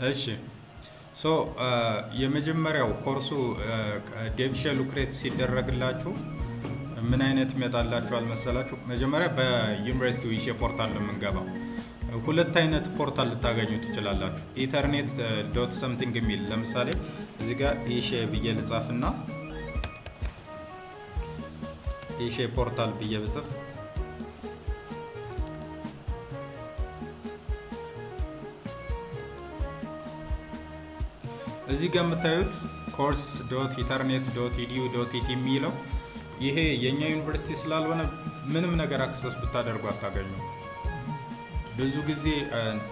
እሺ ሶ የመጀመሪያው ኮርሱ ዴቭ ክሬት ሲደረግላችሁ ምን አይነት ይመጣላችኋል መሰላችሁ? መጀመሪያ በዩኒቨርሲቲው ኢሼ ፖርታል ነው የምንገባው። ሁለት አይነት ፖርታል ልታገኙ ትችላላችሁ። ኢተርኔት ዶት ሰምቲንግ የሚል ለምሳሌ እዚህ ጋር ኢሼ ብዬ ልጻፍና ኢሼ ፖርታል ብዬ ብጽፍ እዚህ ጋር የምታዩት ኮርስ ዶት ኢተርኔት ዶት ኢዲዩ ዶት ኢቲ የሚለው ይሄ የኛ ዩኒቨርሲቲ ስላልሆነ ምንም ነገር አክሰስ ብታደርጉ አታገኙ። ብዙ ጊዜ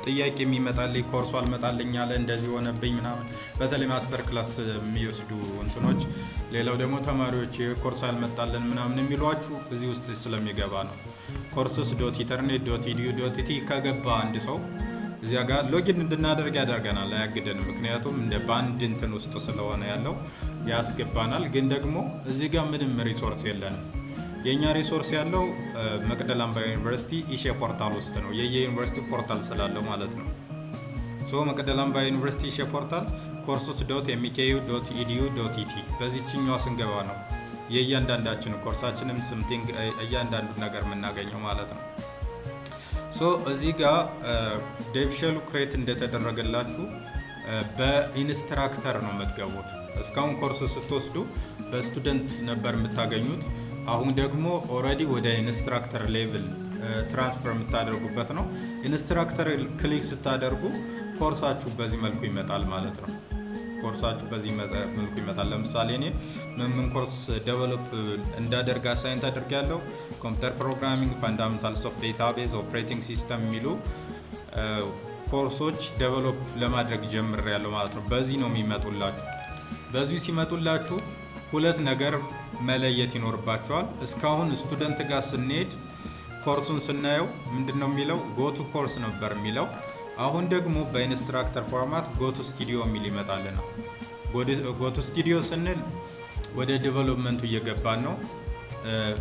ጥያቄ የሚመጣልኝ ኮርሱ አልመጣልኝ አለ እንደዚህ ሆነብኝ ምናምን፣ በተለይ ማስተር ክላስ የሚወስዱ እንትኖች። ሌላው ደግሞ ተማሪዎች ኮርስ አልመጣልን ምናምን የሚሏችሁ እዚህ ውስጥ ስለሚገባ ነው። ኮርስስ ዶት ኢተርኔት ዶት ኢዲዩ ዶት ኢቲ ከገባ አንድ ሰው እዚያ ጋር ሎጊን እንድናደርግ ያደርገናል፣ አያግደንም። ምክንያቱም እንደ ባንድ እንትን ውስጥ ስለሆነ ያለው ያስገባናል። ግን ደግሞ እዚህ ጋር ምንም ሪሶርስ የለንም። የኛ ሪሶርስ ያለው መቅደላ አምባ ዩኒቨርሲቲ ኢሼ ፖርታል ውስጥ ነው። የዩኒቨርሲቲ ፖርታል ስላለው ማለት ነው። ሶ መቅደላ አምባ ዩኒቨርሲቲ ኢሼ ፖርታል ኮርሶስ ዶት ኤምኬዩ ዶት ኢዲዩ ዶት ኢቲ በዚህኛው ስንገባ ነው የእያንዳንዳችን ኮርሳችንም ስምቲንግ እያንዳንዱ ነገር የምናገኘው ማለት ነው። ሶ እዚህ ጋር ዴቭ ክሬት እንደተደረገላችሁ በኢንስትራክተር ነው የምትገቡት። እስካሁን ኮርስ ስትወስዱ በስቱደንት ነበር የምታገኙት። አሁን ደግሞ ኦልሬዲ ወደ ኢንስትራክተር ሌቭል ትራንስፈር የምታደርጉበት ነው። ኢንስትራክተር ክሊክ ስታደርጉ ኮርሳችሁ በዚህ መልኩ ይመጣል ማለት ነው። ኮርሳችሁ በዚህ መልኩ ይመጣል። ለምሳሌ እኔ ምን ኮርስ ዴቨሎፕ እንዳደርግ አሳይን ተደርጋለሁ። ኮምፒውተር ፕሮግራሚንግ፣ ፋንዳሜንታልስ ኦፍ ዴታቤዝ፣ ኦፕሬቲንግ ሲስተም የሚሉ ኮርሶች ዴቨሎፕ ለማድረግ ጀምሬያለሁ ማለት ነው። በዚህ ነው የሚመጡላችሁ። በዚሁ ሲመጡላችሁ ሁለት ነገር መለየት ይኖርባቸዋል። እስካሁን ስቱደንት ጋር ስንሄድ ኮርሱን ስናየው ምንድነው የሚለው ጎቱ ኮርስ ነበር የሚለው። አሁን ደግሞ በኢንስትራክተር ፎርማት ጎቱ ስቱዲዮ የሚል ይመጣልናል። ጎቱ ስቱዲዮ ስንል ወደ ዴቨሎፕመንቱ እየገባን ነው።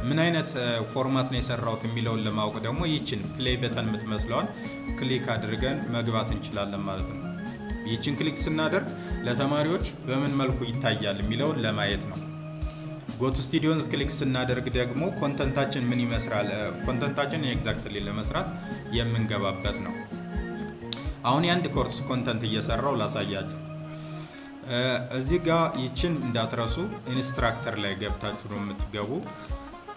ምን አይነት ፎርማት ነው የሰራሁት የሚለውን ለማወቅ ደግሞ ይችን ፕሌይ በተን የምትመስለዋል ክሊክ አድርገን መግባት እንችላለን ማለት ነው። ይችን ክሊክ ስናደርግ ለተማሪዎች በምን መልኩ ይታያል የሚለውን ለማየት ነው። ጎቱ ስቱዲዮን ክሊክ ስናደርግ ደግሞ ኮንተንታችን ምን ይመስላል፣ ኮንተንታችን ኤግዛክትሊ ለመስራት የምንገባበት ነው። አሁን የአንድ ኮርስ ኮንተንት እየሰራው ላሳያችሁ። እዚህ ጋር ይችን እንዳትረሱ ኢንስትራክተር ላይ ገብታችሁ ነው የምትገቡ።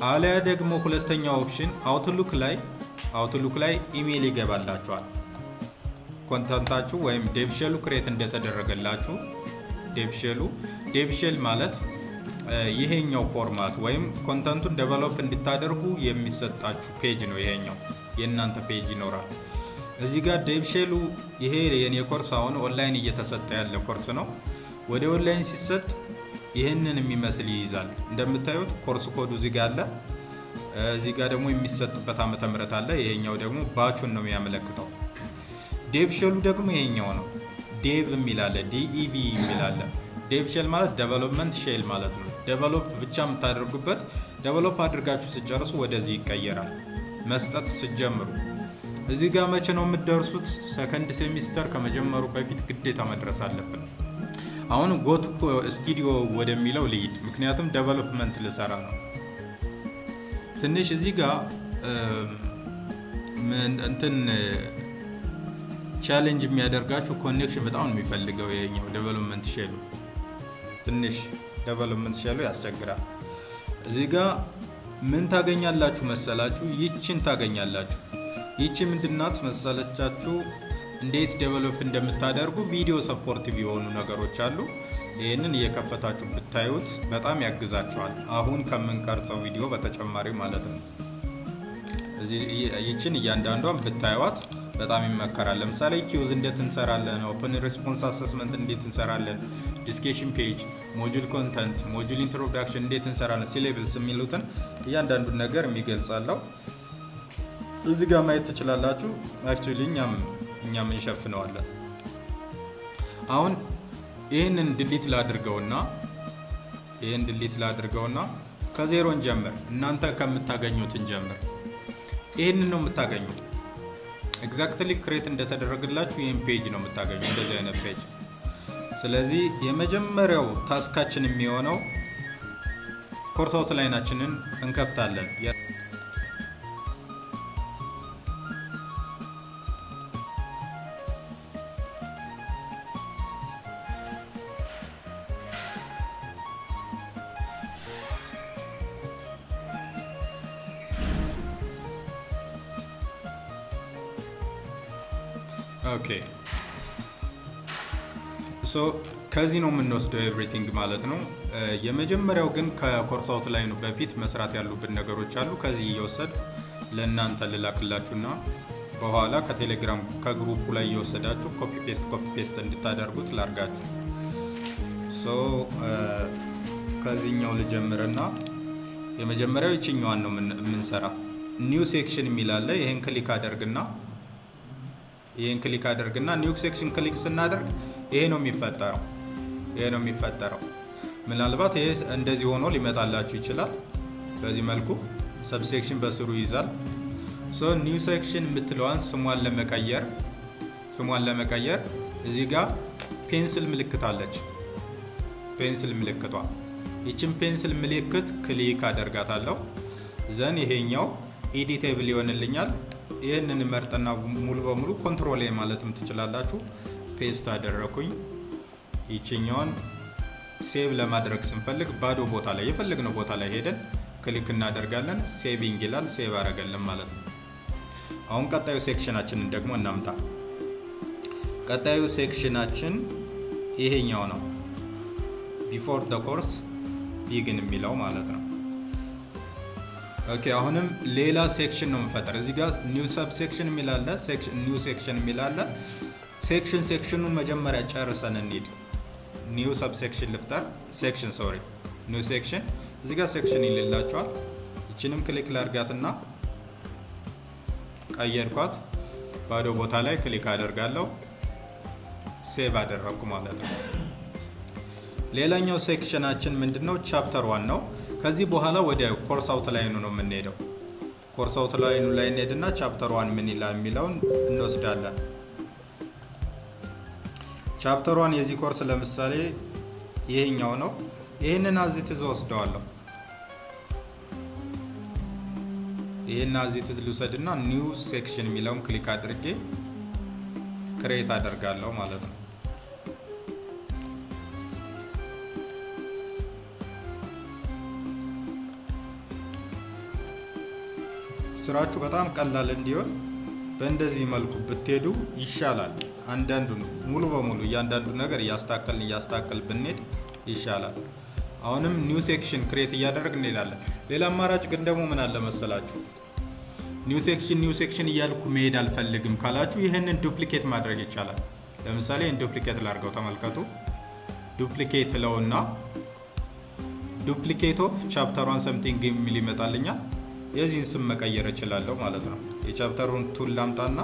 አሊያ ደግሞ ሁለተኛው ኦፕሽን አውትሉክ ላይ ኢሜይል ይገባላችኋል። ኮንተንታችሁ ወይም ዴቭ ክሬት እንደተደረገላችሁ ዴቭ ማለት ይሄኛው ፎርማት ወይም ኮንተንቱን ዴቨሎፕ እንድታደርጉ የሚሰጣችሁ ፔጅ ነው። ይሄኛው የእናንተ ፔጅ ይኖራል። እዚህ ጋር ዴቭ ይሄ የኔ ኮርስ አሁን ኦንላይን እየተሰጠ ያለ ኮርስ ነው። ወደ ኦንላይን ሲሰጥ ይህንን የሚመስል ይይዛል። እንደምታዩት ኮርስ ኮዱ እዚህ ጋር አለ። እዚህ ጋር ደግሞ የሚሰጥበት ዓመተ ምህረት አለ። ይሄኛው ደግሞ ባቹን ነው የሚያመለክተው። ዴቭ ደግሞ ይሄኛው ነው። ዴቭ የሚል አለ፣ ዲኢቪ የሚል አለ። ዴቭ ማለት ዴቨሎፕመንት ሼል ማለት ነው። ዴቨሎፕ ብቻ የምታደርጉበት፣ ዴቨሎፕ አድርጋችሁ ስጨርሱ ወደዚህ ይቀየራል። መስጠት ስጀምሩ እዚህ ጋር መቼ ነው የምትደርሱት? ሰከንድ ሴሚስተር ከመጀመሩ በፊት ግዴታ መድረስ አለብን። አሁን ጎቱ ስቱዲዮ ወደሚለው ልሂድ፣ ምክንያቱም ዴቨሎፕመንት ልሰራ ነው። ትንሽ እዚህ ጋር እንትን ቻሌንጅ የሚያደርጋችሁ ኮኔክሽን በጣም ነው የሚፈልገው። ይሄኛው ዴቨሎፕመንት ሼሉ ትንሽ ዴቨሎፕመንት ሼሉ ያስቸግራል። እዚህ ጋር ምን ታገኛላችሁ መሰላችሁ? ይችን ታገኛላችሁ። ይቺ ምንድናት መሰለቻችሁ? እንዴት ዴቨሎፕ እንደምታደርጉ ቪዲዮ ሰፖርቲቭ የሆኑ ነገሮች አሉ። ይህንን እየከፈታችሁ ብታዩት በጣም ያግዛችኋል። አሁን ከምንቀርጸው ቪዲዮ በተጨማሪ ማለት ነው። ይችን እያንዳንዷን ብታዩት በጣም ይመከራል። ለምሳሌ ኪውዝ እንዴት እንሰራለን፣ ኦፕን ሪስፖንስ አሰስመንት እንዴት እንሰራለን፣ ዲስከሽን ፔጅ፣ ሞጁል ኮንተንት፣ ሞጁል ኢንትሮዳክሽን እንዴት እንሰራለን፣ ሲሌብልስ የሚሉትን እያንዳንዱን ነገር የሚገልጻለው እዚህ ጋር ማየት ትችላላችሁ። አክቹሊ እኛም እንሸፍነዋለን። አሁን ይህንን ድሊት ላድርገውና ከዜሮን ጀምር። እናንተ ከምታገኙት እንጀምር። ይህንን ነው የምታገኙት። ኤግዛክትሊ ክሬት እንደተደረገላችሁ ይህን ፔጅ ነው የምታገኙ፣ እንደዚህ አይነት ፔጅ። ስለዚህ የመጀመሪያው ታስካችን የሚሆነው ኮርስ አውትላይናችንን እንከፍታለን። ኦኬ ሶ ከዚህ ነው የምንወስደው ኤቭሪቲንግ ማለት ነው። የመጀመሪያው ግን ከኮርስ አውትላይኑ በፊት መስራት ያሉብን ነገሮች አሉ። ከዚህ እየወሰድ ለእናንተ ልላክላችሁና በኋላ ከቴሌግራም ከግሩፑ ላይ እየወሰዳችሁ ኮፒ ፔስት እንድታደርጉት ላርጋችሁ። ሶ ከዚህኛው ልጀምርና የመጀመሪያው ይችኛዋን ነው የምንሰራ። ኒው ሴክሽን የሚላለ ይሄን ክሊክ አደርግና ኒው ሴክሽን ክሊክ ስናደርግ ይሄ ነው የሚፈጠረው። ምናልባት ይሄ እንደዚህ ሆኖ ሊመጣላችሁ ይችላል። በዚህ መልኩ ሰብሴክሽን በስሩ ይይዛል። ሶ ኒው ሴክሽን የምትለዋን ስሟን ለመቀየር እዚህ ጋር ፔንስል ምልክት አለች። ፔንስል ምልክቷ ይችን ፔንስል ምልክት ክሊክ አደርጋታለሁ። ዘን ይሄኛው ኤዲቴብል ይሆንልኛል። ይህንን መርጠና ሙሉ በሙሉ ኮንትሮል ማለትም ትችላላችሁ። ፔስት አደረኩኝ። ይችኛውን ሴቭ ለማድረግ ስንፈልግ ባዶ ቦታ ላይ የፈለግነው ቦታ ላይ ሄደን ክሊክ እናደርጋለን። ሴቪንግ ይላል። ሴቭ አደረገልን ማለት ነው። አሁን ቀጣዩ ሴክሽናችንን ደግሞ እናምጣ። ቀጣዩ ሴክሽናችን ይሄኛው ነው። ቢፎር ዘ ኮርስ ቢግን የሚለው ማለት ነው። ኦኬ አሁንም ሌላ ሴክሽን ነው የምፈጠር። እዚህ ጋር ኒው ሰብ ሴክሽን የሚላለ ኒው ሴክሽን የሚላለ ሴክሽኑን መጀመሪያ ጨርሰን እንሂድ። ኒው ሰብ ሴክሽን ልፍጠር። ኒው ሴክሽን እዚህ ጋር ሴክሽን ይልላችኋል። ይችንም ክሊክ ላርጋትና ቀየርኳት። ባዶ ቦታ ላይ ክሊክ አደርጋለሁ። ሴቭ አደረኩ ማለት ነው። ሌላኛው ሴክሽናችን ምንድነው? ቻፕተር 1 ነው። ከዚህ በኋላ ወደ ኮርስ አውትላይኑ ነው የምንሄደው። ኮርስ አውትላይኑ ላይ እንሄድና ቻፕተር 1 ምን ይላል የሚለውን እንወስዳለን። ቻፕተር 1 የዚህ ኮርስ ለምሳሌ ይሄኛው ነው። ይሄንን አዚትዝ ወስደዋለሁ። ይሄን አዚትዝ ልውሰድና ኒው ሴክሽን የሚለውን ክሊክ አድርጌ ክሬት አደርጋለሁ ማለት ነው። ስራችሁ በጣም ቀላል እንዲሆን በእንደዚህ መልኩ ብትሄዱ ይሻላል። አንዳንዱን ሙሉ በሙሉ እያንዳንዱ ነገር እያስታከል ብንሄድ ይሻላል። አሁንም ኒው ሴክሽን ክሬት እያደረግን እንሄዳለን። ሌላ አማራጭ ግን ደግሞ ምን አለ መሰላችሁ? ኒው ሴክሽን እያልኩ መሄድ አልፈልግም ካላችሁ ይህንን ዱፕሊኬት ማድረግ ይቻላል። ለምሳሌ ይህን ዱፕሊኬት ላድርገው። ተመልከቱ። ዱፕሊኬት ለውና ዱፕሊኬት ኦፍ ቻፕተር 1 ሰምቲንግ የሚል ይመጣልኛል። የዚህን ስም መቀየር እችላለሁ ማለት ነው። የቻፕተሩን ቱል ላምጣና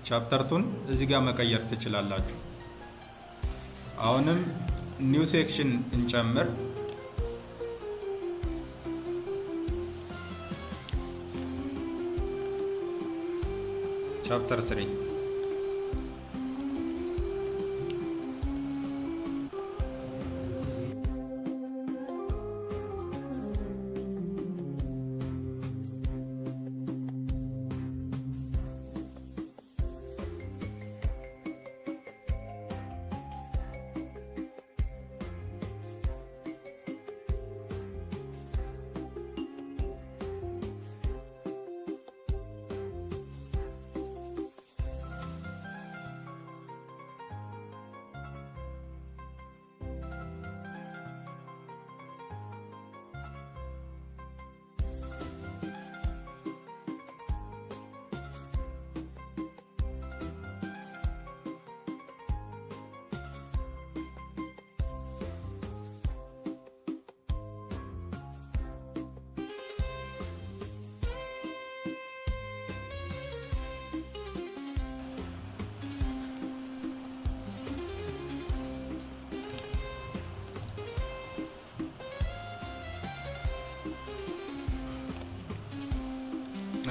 ቻፕተርቱን እዚህ ጋር መቀየር ትችላላችሁ። አሁንም ኒው ሴክሽን እንጨምር። ቻፕተር 3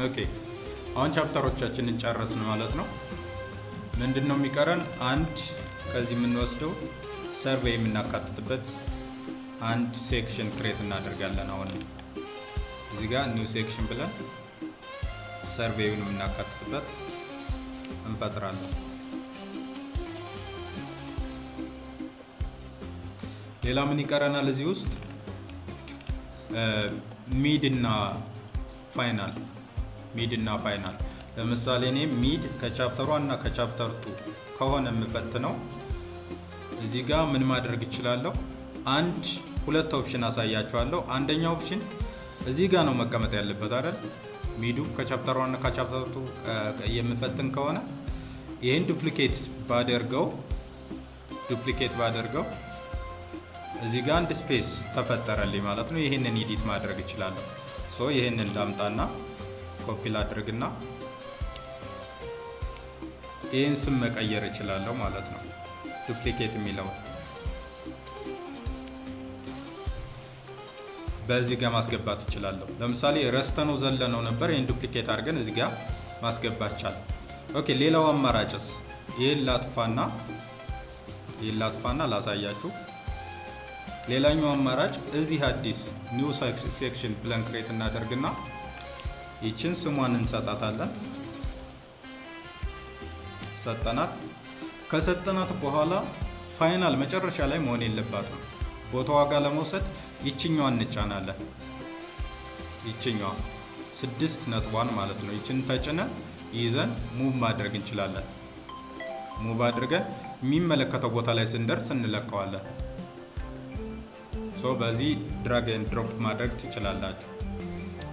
ኦኬ አሁን ቻፕተሮቻችንን ጨረስን ማለት ነው። ምንድነው የሚቀረን? አንድ ከዚህ የምንወስደው ሰርቬይ የምናካትትበት አንድ ሴክሽን ክሬት እናደርጋለን። አሁን እዚህ ጋር ኒው ሴክሽን ብለን ሰርቬዩን የምናካትትበት እንፈጥራለን። ሌላ ምን ይቀረናል? እዚህ ውስጥ ሚድ እና ፋይናል። ለምሳሌ እኔ ሚድ ከቻፕተር 1 እና ከቻፕተር 2 ከሆነ የምፈትነው እዚህ ጋር ምን ማድረግ እችላለሁ? ሁለት ኦፕሽን አሳያችኋለሁ። አንደኛው ኦፕሽን እዚህ ጋር ነው መቀመጥ ያለበት አይደል? ሚዱ ከቻፕተር 1 እና ከቻፕተር 2 የምፈትን ከሆነ ይሄን ዱፕሊኬት ባደርገው እዚህ ጋር አንድ ስፔስ ተፈጠረልኝ ማለት ነው። ይሄንን ኤዲት ማድረግ እችላለሁ። ይሄንን ላምጣና ኮፒ ላድርግና ይህን ስም መቀየር እችላለሁ ማለት ነው። ዱፕሊኬት የሚለው በዚህ ጋር ማስገባት እችላለሁ። ለምሳሌ ረስተነው ዘለነው ነበር። ይህን ዱፕሊኬት አድርገን እዚህ ጋር ማስገባት ቻለ። ኦኬ ሌላው አማራጭስ ይህን ላጥፋና ላሳያችሁ። ሌላኛው አማራጭ እዚህ አዲስ ኒው ሴክሽን ብለን ክሬት እናደርግና ይችን ስሟን እንሰጣታለን። ከሰጠናት በኋላ ፋይናል መጨረሻ ላይ መሆን የለባትም። ቦታዋ ጋር ለመውሰድ ይችኛዋን እንጫናለን። ይችኛዋ 6 ነጥቧን ማለት ነው። ይችን ተጭነን ይዘን ሙቭ ማድረግ እንችላለን። ሙቭ አድርገን የሚመለከተው ቦታ ላይ ስንደርስ እንለቀዋለን። በዚህ ድራግ ኤንድ ድሮፕ ማድረግ ትችላላችሁ።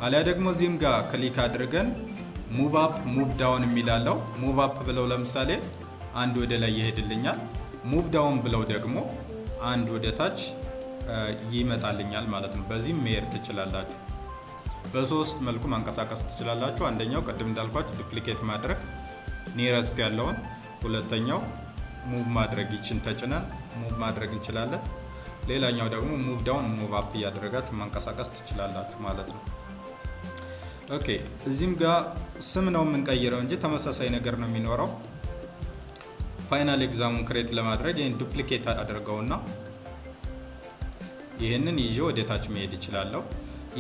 አሊያ ደግሞ እዚህም ጋር ክሊክ አድርገን ሙቭ አፕ ሙቭ ዳውን የሚላለው ሙቭ አፕ ብለው ለምሳሌ አንድ ወደ ላይ ይሄድልኛል። ሙቭ ዳውን ብለው ደግሞ አንድ ወደ ታች ይመጣልኛል ማለት ነው። በዚህም መሄድ ትችላላችሁ። በሶስት መልኩ ማንቀሳቀስ ትችላላችሁ። አንደኛው ቅድም እንዳልኳችሁ ዱፕሊኬት ማድረግ ኒረስት ያለውን፣ ሁለተኛው ሙቭ ማድረግ ይችን ተጭነን ሙቭ ማድረግ እንችላለን። ሌላኛው ደግሞ ሙቭ ዳውን ሙቭ አፕ እያደረጋችሁ ማንቀሳቀስ ትችላላችሁ ማለት ነው። ኦኬ እዚህም ጋር ስም ነው የምንቀይረው እንጂ ተመሳሳይ ነገር ነው የሚኖረው። ፋይናል ኤግዛሙን ክሬት ለማድረግ ይህን ዱፕሊኬት አድርገውና ይህንን ይዤ ወደ ታች መሄድ እችላለሁ።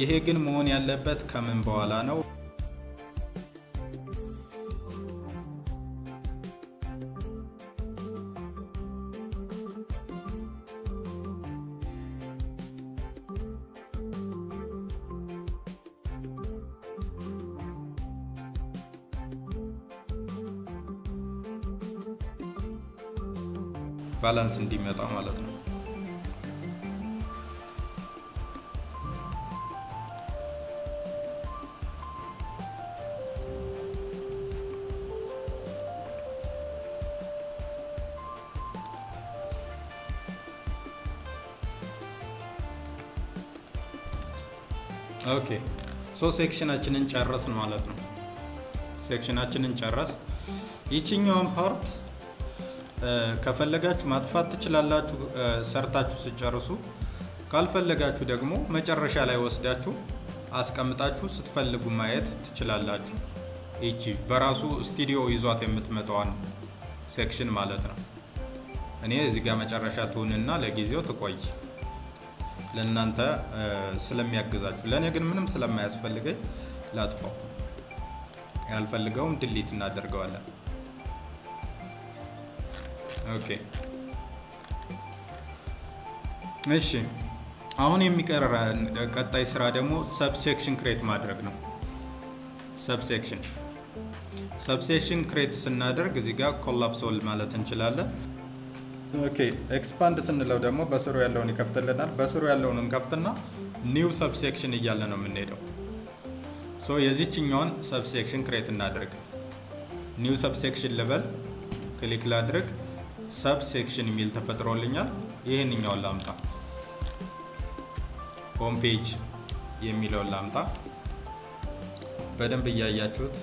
ይሄ ግን መሆን ያለበት ከምን በኋላ ነው? ባላንስ እንዲመጣ ማለት ነው። ኦኬ ሴክሽናችንን ጨረስን ማለት ነው። ሴክሽናችንን ጨረስ። ይችኛውን ፓርት ከፈለጋችሁ ማጥፋት ትችላላችሁ ሰርታችሁ ስጨርሱ። ካልፈለጋችሁ ደግሞ መጨረሻ ላይ ወስዳችሁ አስቀምጣችሁ ስትፈልጉ ማየት ትችላላችሁ። ይቺ በራሱ ስቱዲዮ ይዟት የምትመጣዋን ሴክሽን ማለት ነው። እኔ እዚህ ጋር መጨረሻ ትሁንና ለጊዜው ትቆይ ለእናንተ ስለሚያግዛችሁ። ለእኔ ግን ምንም ስለማያስፈልገኝ ላጥፋው። ያልፈልገውም ድሊት እናደርገዋለን። ኦኬ እሺ አሁን የሚቀር ቀጣይ ስራ ደግሞ ሰብሴክሽን ክሬት ማድረግ ነው። ሰብሴክሽን ክሬት ስናደርግ እዚህ ጋር ኮላፕሶል ማለት እንችላለን። ኦኬ ኤክስፓንድ ስንለው ደግሞ በስሩ ያለውን ይከፍትልናል። በስሩ ያለውን እንከፍትና ኒው ሰብሴክሽን እያለ ነው የምንሄደው። የዚህኛውን ሰብሴክሽን ክሬት እናድርግ። ኒው ሰብሴክሽን ልበል፣ ክሊክ ላድርግ። ሰብሴክሽን የሚል ተፈጥሮልኛል። ይህንኛውን ላምጣ፣ ሆም ፔጅ የሚለውን ላምጣ። በደንብ እያያችሁት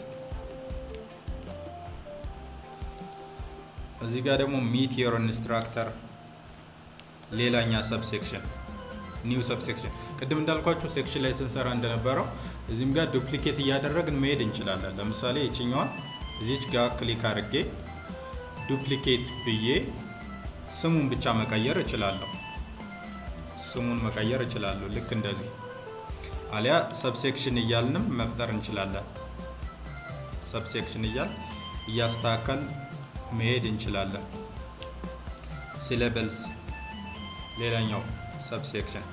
እዚህ ጋር ደግሞ ሚት ዮር ኢንስትራክተር ሌላኛ ሰብሴክሽን ኒው ሰብሴክሽን ቅድም እንዳልኳችሁ ሴክሽን ላይ ስንሰራ እንደነበረው እዚህም ጋር ዱፕሊኬት እያደረግን መሄድ እንችላለን። ለምሳሌ እቺኛዋን እዚች ጋር ክሊክ አድርጌ ዱፕሊኬት ብዬ ስሙን ብቻ መቀየር እችላለሁ። ልክ እንደዚህ። አሊያ ሰብሴክሽን እያልንም መፍጠር እንችላለን። ሰብሴክሽን እያስተካከል መሄድ እንችላለን። ሲሌበልስ ሌላኛው ሰብሴክሽን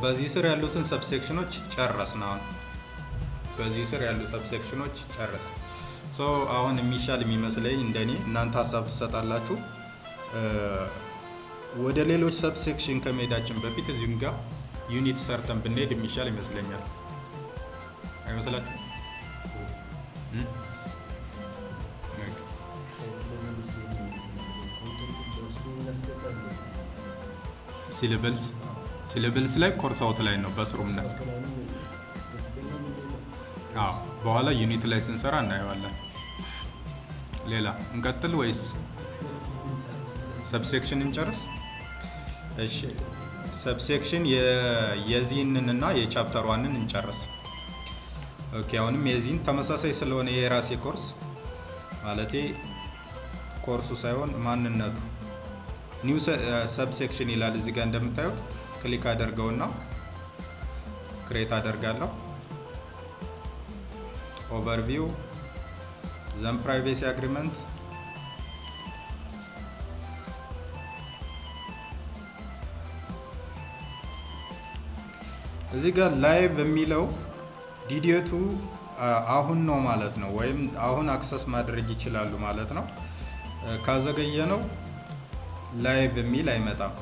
በዚህ ስር ያሉትን ሰብሴክሽኖች ጨረስን። አሁን የሚሻል የሚመስለኝ እንደኔ እናንተ ሀሳብ ትሰጣላችሁ። ወደ ሌሎች ሰብሴክሽን ከመሄዳችን በፊት እዚሁም ጋር ዩኒት ሰርተን ብንሄድ የሚሻል ይመስለኛል። አይመስላችሁ? ሲሌበልስ ላይ ኮርስ አውት ላይ ነው በስሩምነት። በኋላ ዩኒት ላይ ስንሰራ እናየዋለን። ሌላ እንቀጥል ወይስ ሰብሴክሽን እንጨርስ? እሺ ሰብሴክሽን የዚህንን እና የቻፕተር ዋንን እንጨርስ። ኦኬ አሁንም የዚህን ተመሳሳይ ስለሆነ የራሴ ኮርስ ማለቴ ኮርሱ ሳይሆን ማንነቱ ኒው ሰብሴክሽን ይላል። እዚህ ጋር እንደምታዩት ክሊክ አደርገውና ክሬት አደርጋለሁ። ኦቨርቪው ዘን ፕራይቬሲ አግሪመንት እዚህ ጋር ላይቭ የሚለው ዲዲቱ አሁን ነው ማለት ነው፣ ወይም አሁን አክሰስ ማድረግ ይችላሉ ማለት ነው። ካዘገየ ነው ላይቭ የሚል አይመጣም።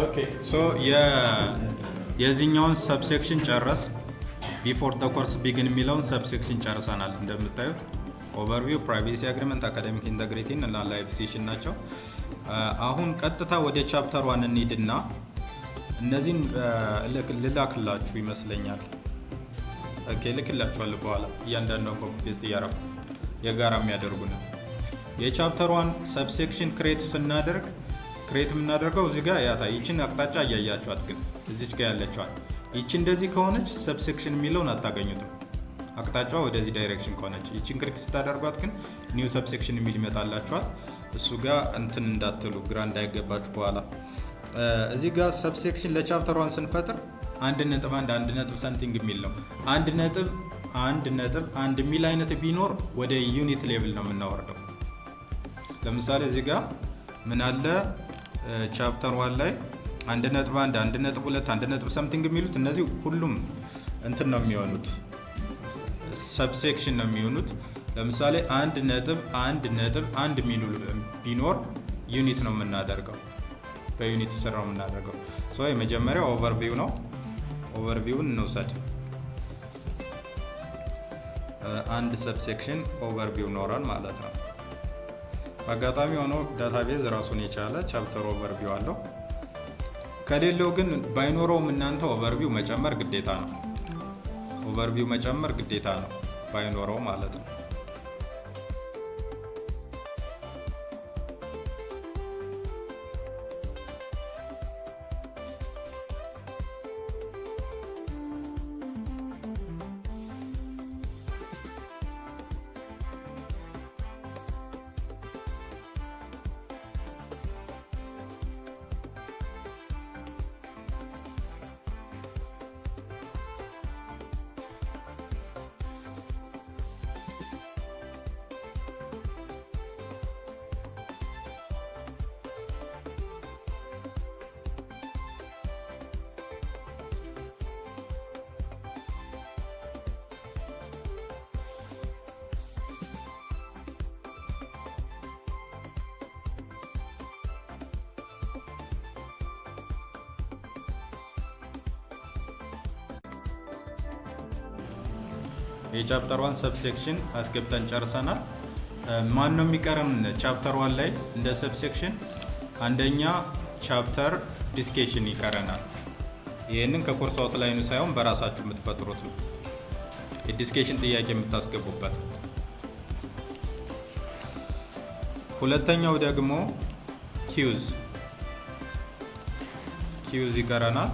ኦኬ ሶ የዚህኛውን ሰብሴክሽን ጨረስ። ቢፎር ዘ ኮርስ ቢግን የሚለውን ሰብሴክሽን ጨርሰናል። እንደምታዩት ኦቨርቪው፣ ፕራይቬሲ አግሪመንት፣ አካዳሚክ ኢንተግሪቲ እና ላይቭ ሴሽን ናቸው። አሁን ቀጥታ ወደ ቻፕተር ዋን እንሂድና እነዚህን ልላክላችሁ ይመስለኛል። ኦኬ ልክላችኋለሁ በኋላ እያንዳንዷን ኮፒ ፔስት እያደረኩ የጋራ የሚያደርጉን የቻፕተር ዋን ሰብሴክሽን ክሬት ስናደርግ ክሬት የምናደርገው እዚህ ጋር ያታ ይችን አቅጣጫ እያያችኋት፣ ግን እዚች ጋር ያለችዋል ይቺ እንደዚህ ከሆነች ሰብሴክሽን የሚለውን አታገኙትም። አቅጣጫዋ ወደዚህ ዳይሬክሽን ከሆነች ይችን ክሊክ ስታደርጓት ግን ኒው ሰብሴክሽን የሚል ይመጣላችኋል። እሱ ጋር እንትን እንዳትሉ ግራ እንዳይገባችሁ በኋላ። እዚህ ጋር ሰብሴክሽን ለቻፕተር ዋን ስንፈጥር 1.1 ሰምቲንግ የሚል ነው። 1.1 የሚል አይነት ቢኖር ወደ ዩኒት ሌቭል ነው የምናወርደው። ለምሳሌ እዚህ ጋር ምን አለ ቻፕተር ዋን ላይ 1.1 1.2 1 ሰምቲንግ የሚሉት እነዚህ ሁሉም እንትን ነው የሚሆኑት፣ ሰብሴክሽን ነው የሚሆኑት። ለምሳሌ 1.1 የሚሉ ቢኖር ዩኒት ነው የምናደርገው፣ በዩኒት ስራ ነው የምናደርገው። ሶ የመጀመሪያው ኦቨርቪው ነው። ኦቨርቪውን እንውሰድ። አንድ ሰብሴክሽን ኦቨርቪው ኖራል ማለት ነው። በአጋጣሚ ሆኖ ዳታቤዝ ራሱን የቻለ ቻፕተር ኦቨርቪው አለው። ከሌለው ግን ባይኖረውም እናንተ ኦቨርቪው መጨመር ግዴታ ነው። ኦቨርቪው መጨመር ግዴታ ነው ባይኖረው ማለት ነው። የቻፕተር 1 ሰብሴክሽን አስገብተን ጨርሰናል። ማን ነው የሚቀረን ቻፕተር 1 ላይ እንደ ሰብሴክሽን? አንደኛ ቻፕተር ዲስኬሽን ይቀረናል። ይህንን ከኮርስ አውትላይኑ ሳይሆን በራሳችሁ የምትፈጥሩት ነው፣ የዲስኬሽን ጥያቄ የምታስገቡበት። ሁለተኛው ደግሞ ኪውዝ ይቀረናል።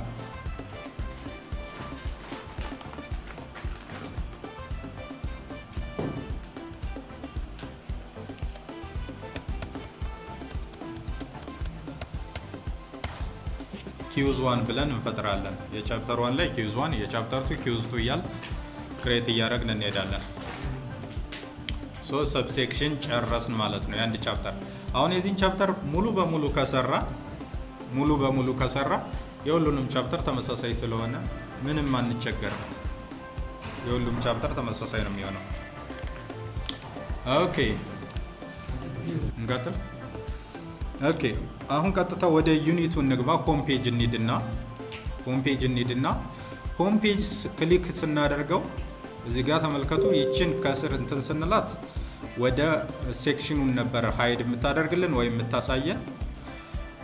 ኪውዝ 1 ብለን እንፈጥራለን። የቻፕተር 1 ላይ ኪውዝ 1፣ የቻፕተር 2 ኪውዝ 2 እያል ክሬት እያደረግን እንሄዳለን። ሶስት ሰብሴክሽን ጨረስን ማለት ነው የአንድ ቻፕተር። አሁን የዚህን ቻፕተር ሙሉ በሙሉ ከሰራ የሁሉንም ቻፕተር ተመሳሳይ ስለሆነ ምንም አንቸገርም። የሁሉም ቻፕተር ተመሳሳይ ነው የሚሆነው። ኦኬ እንቀጥል። ኦኬ አሁን ቀጥታ ወደ ዩኒቱ እንግባ። ሆም ፔጅ እንሂድና ሆም ፔጅ ክሊክ ስናደርገው እዚህ ጋር ተመልከቱ። ይችን ከስር እንትን ስንላት ወደ ሴክሽኑን ነበር ሃይድ የምታደርግልን ወይም የምታሳየን።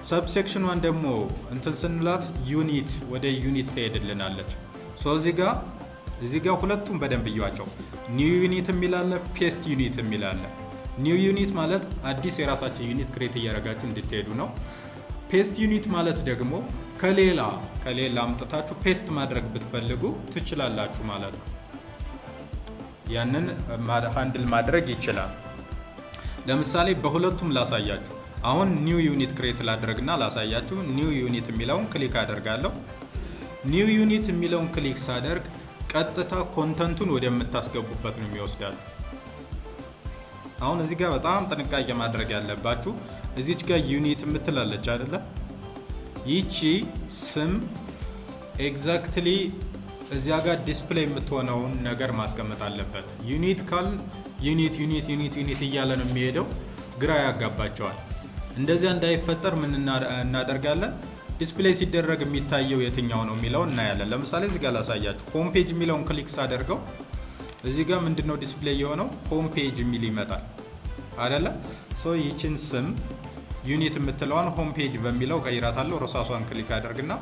ሰብሴክሽኗን ደግሞ እንትን ስንላት ዩኒት ወደ ዩኒት ትሄድልናለች። እዚህ ጋር ሁለቱም በደንብ እዩዋቸው። ኒው ዩኒት የሚላለ፣ ፔስት ዩኒት የሚላለ። ኒው ዩኒት ማለት አዲስ የራሳቸው ዩኒት ክሬት እያደረጋችሁ እንድትሄዱ ነው። ፔስት ዩኒት ማለት ደግሞ ከሌላ አምጥታችሁ ፔስት ማድረግ ብትፈልጉ ትችላላችሁ ማለት ነው። ያንን ሃንድል ማድረግ ይችላል። ለምሳሌ በሁለቱም ላሳያችሁ። አሁን ኒው ዩኒት ክሬት ላድርግና ላሳያችሁ። ኒው ዩኒት የሚለውን ክሊክ አደርጋለሁ። ኒው ዩኒት የሚለውን ክሊክ ሳደርግ ቀጥታ ኮንተንቱን ወደምታስገቡበት ነው የሚወስዳችሁ። አሁን እዚህ ጋር በጣም ጥንቃቄ ማድረግ ያለባችሁ እዚች ጋር ዩኒት የምትላለች አይደለ? ይቺ ስም ኤግዛክትሊ እዚያ ጋር ዲስፕሌይ የምትሆነውን ነገር ማስቀመጥ አለበት። ዩኒት ካል ዩኒት እያለ ነው የሚሄደው፣ ግራ ያጋባቸዋል። እንደዚያ እንዳይፈጠር ምን እናደርጋለን? ዲስፕሌይ ሲደረግ የሚታየው የትኛው ነው የሚለውን እናያለን። ለምሳሌ እዚህ ጋር ላሳያችሁ። ሆም ፔጅ የሚለውን ክሊክ ሳደርገው እዚህ ጋር ምንድነው ዲስፕሌይ የሆነው? ሆም ፔጅ የሚል ይመጣል አይደለ? ይችን ስም ዩኒት የምትለዋን ሆም ፔጅ በሚለው ቀይራታለሁ። ሮሳሷን ክሊክ አደርግና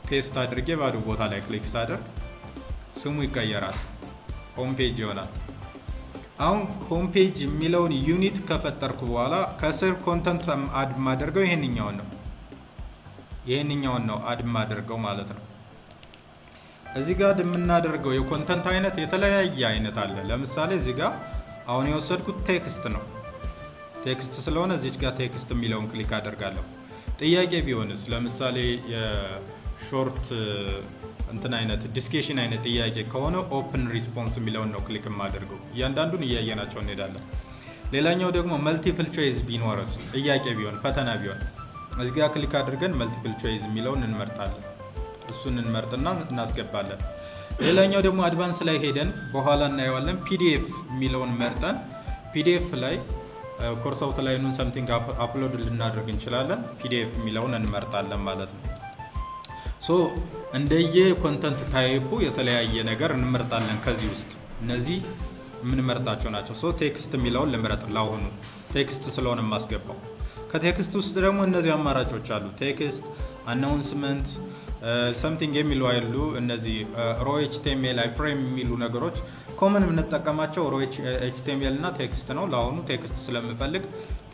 ፔስት አድርጌ ባዶ ቦታ ላይ ክሊክ ሳደርግ ስሙ ይቀየራል፣ ሆም ፔጅ ይሆናል። አሁን ሆም ፔጅ የሚለውን ዩኒት ከፈጠርኩ በኋላ ከስር ኮንተንት አድ ማደርገው ይሄንኛውን ነው አድ ማደርገው ማለት ነው። እዚህ ጋር የምናደርገው የኮንተንት አይነት የተለያየ አይነት አለ። ለምሳሌ እዚህ ጋር አሁን የወሰድኩት ቴክስት ነው። ቴክስት ስለሆነ እዚች ጋር ቴክስት የሚለውን ክሊክ አደርጋለሁ። ጥያቄ ቢሆንስ? ለምሳሌ የሾርት እንትን አይነት ዲስኬሽን አይነት ጥያቄ ከሆነ ኦፕን ሪስፖንስ የሚለውን ነው ክሊክ የማደርገው። እያንዳንዱን እያየናቸው እንሄዳለን። ሌላኛው ደግሞ መልቲፕል ቾይስ ቢኖርስ? ጥያቄ ቢሆን ፈተና ቢሆን እዚህ ጋር ክሊክ አድርገን መልቲፕል ቾይስ የሚለውን እንመርጣለን። እሱን እንመርጥና እናስገባለን። ሌላኛው ደግሞ አድቫንስ ላይ ሄደን በኋላ እናየዋለን። ፒዲኤፍ የሚለውን መርጠን ፒዲኤፍ ላይ ኮርስ አውትላይኑን ሰምቲንግ አፕሎድ ልናደርግ እንችላለን። ፒዲኤፍ የሚለውን እንመርጣለን ማለት ነው። እንደየ ኮንተንት ታይፑ የተለያየ ነገር እንመርጣለን። ከዚህ ውስጥ እነዚህ የምንመርጣቸው ናቸው። ቴክስት የሚለውን ልምረጥ። ላሁኑ ቴክስት ስለሆነ የማስገባው። ከቴክስት ውስጥ ደግሞ እነዚህ አማራጮች አሉ። ቴክስት፣ አናውንስመንት፣ ሰምቲንግ የሚሉ አይሉ። እነዚህ ሮ ኤችቲኤምኤል፣ ፍሬም የሚሉ ነገሮች ኮመን የምንጠቀማቸው ሮ ኤችቲኤምኤል እና ቴክስት ነው። ለአሁኑ ቴክስት ስለምፈልግ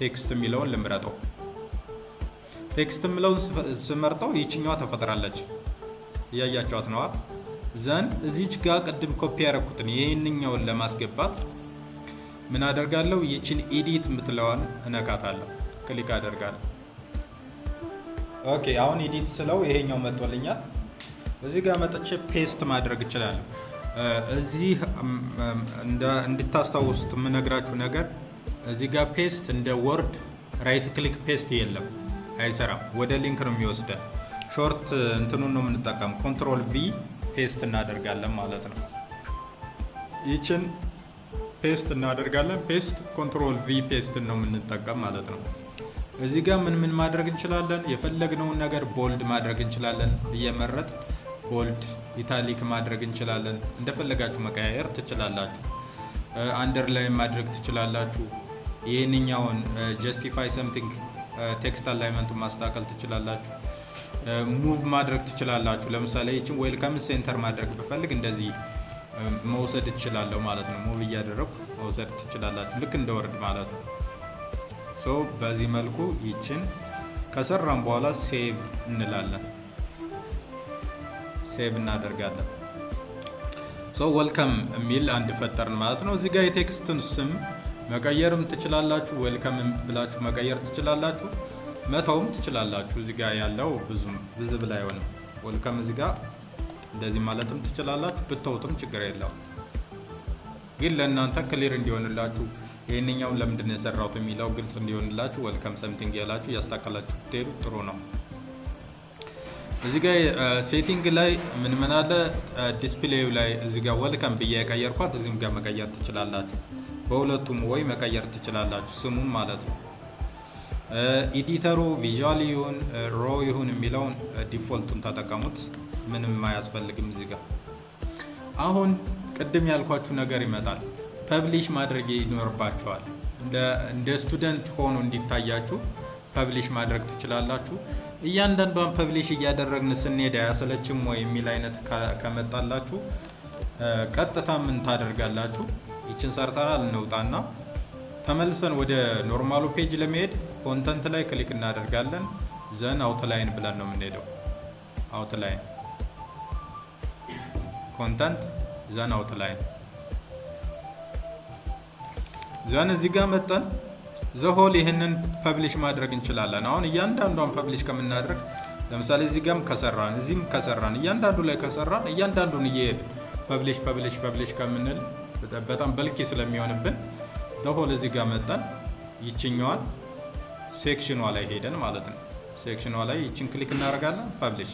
ቴክስት የሚለውን ልምረጠው። ቴክስት የሚለውን ስመርጠው ይችኛዋ ተፈጥራለች፣ እያያቸዋት ነዋ። ዘን እዚች ጋር ቅድም ኮፒ ያደረኩትን ይህንኛውን ለማስገባት ምን አደርጋለሁ? ይችን ኤዲት የምትለዋን እነካታለሁ፣ ክሊክ አደርጋለሁ። ኦኬ አሁን ኤዲት ስለው ይሄኛው መጥቶልኛል። እዚህ ጋር መጥቼ ፔስት ማድረግ እችላለሁ። እዚህ እንድታስታውሱት የምነግራችሁ ነገር እዚህ ጋር ፔስት እንደ ወርድ ራይት ክሊክ ፔስት የለም፣ አይሰራም። ወደ ሊንክ ነው የሚወስደን። ሾርት እንትኑን ነው የምንጠቀም። ኮንትሮል ቪ ፔስት እናደርጋለን ማለት ነው። ይችን ፔስት እናደርጋለን። ፔስት ኮንትሮል ቪ ፔስት ነው የምንጠቀም ማለት ነው። እዚህ ጋር ምን ማድረግ እንችላለን? የፈለግነውን ነገር ቦልድ ማድረግ እንችላለን እየመረጥ። ቦልድ፣ ኢታሊክ ማድረግ እንችላለን። እንደፈለጋችሁ መቀያየር ትችላላችሁ። አንደርላይን ማድረግ ትችላላችሁ። ይህንኛውን ጀስቲፋይ ሰምቲንግ ቴክስት አላይመንቱን ማስተካከል ትችላላችሁ። ሙቭ ማድረግ ትችላላችሁ። ለምሳሌ ይችን ዌልካም ሴንተር ማድረግ ብፈልግ እንደዚህ መውሰድ ትችላለሁ ማለት ነው። ሙቭ እያደረኩ መውሰድ ትችላላችሁ፣ ልክ እንደ ወርድ ማለት ነው። ሶ በዚህ መልኩ ይችን ከሰራን በኋላ ሴቭ እንላለን። ሴቭ እናደርጋለን። ሶ ዌልካም የሚል አንድ ፈጠርን ማለት ነው። እዚህ ጋር የቴክስቱን ስም መቀየርም ትችላላችሁ። ዌልካም ብላችሁ መቀየር ትችላላችሁ፣ መተውም ትችላላችሁ። እዚህ ጋር ያለው ብዙም ቪዚብል አይሆንም። ዌልካም እዚህ ጋር እንደዚህ ማለትም ትችላላችሁ፣ ብትተውትም ችግር የለውም። ግን ለእናንተ ክሊር እንዲሆንላችሁ ይህንኛውን ለምንድን ነው የሰራሁት የሚለው ግልጽ እንዲሆንላችሁ ዌልካም ሰምቲንግ ያላችሁ ያስተካከላችሁ ብትሄዱ ጥሩ ነው። እዚህ ጋር ሴቲንግ ላይ ምን አለ ዲስፕሌዩ ላይ እዚህ ጋር ዌልካም ብዬ የቀየርኳት እዚህም ጋር መቀየር ትችላላችሁ። በሁለቱም ወይ መቀየር ትችላላችሁ ስሙን ማለት ነው። ኤዲተሩ ቪዥዋል ይሁን ሮ ይሁን የሚለውን ዲፎልቱን ተጠቀሙት፣ ምንም አያስፈልግም። እዚህ ጋር አሁን ቅድም ያልኳችሁ ነገር ይመጣል። ፐብሊሽ ማድረግ ይኖርባቸዋል። እንደ ስቱደንት ሆኖ እንዲታያችሁ ፐብሊሽ ማድረግ ትችላላችሁ። እያንዳንዷን ፐብሊሽ እያደረግን ስንሄድ አያሰለችም ወይ የሚል አይነት ከመጣላችሁ ቀጥታ ምን ታደርጋላችሁ? ይችን ሰርተናል እንውጣና ተመልሰን ወደ ኖርማሉ ፔጅ ለመሄድ ኮንተንት ላይ ክሊክ እናደርጋለን። ዘን አውትላይን ብለን ነው የምንሄደው። አውትላይን ኮንተንት ዘን አውትላይን ዘን እዚህ ጋር መጠን ዘሆል ይህንን ፐብሊሽ ማድረግ እንችላለን። አሁን እያንዳንዷን ፐብሊሽ ከምናደርግ ለምሳሌ እዚህ ጋርም ከሰራን እዚህም ከሰራን እያንዳንዱ ላይ ከሰራን እያንዳንዱን እየሄድ ፐብሊሽ ከምንል በጣም በልኪ ስለሚሆንብን ዘሆል እዚህ ጋር መጠን ይችኛዋን ሴክሽኗ ላይ ሄደን ማለት ነው። ሴክሽኗ ላይ ይችን ክሊክ እናደርጋለን። ፐብሊሽ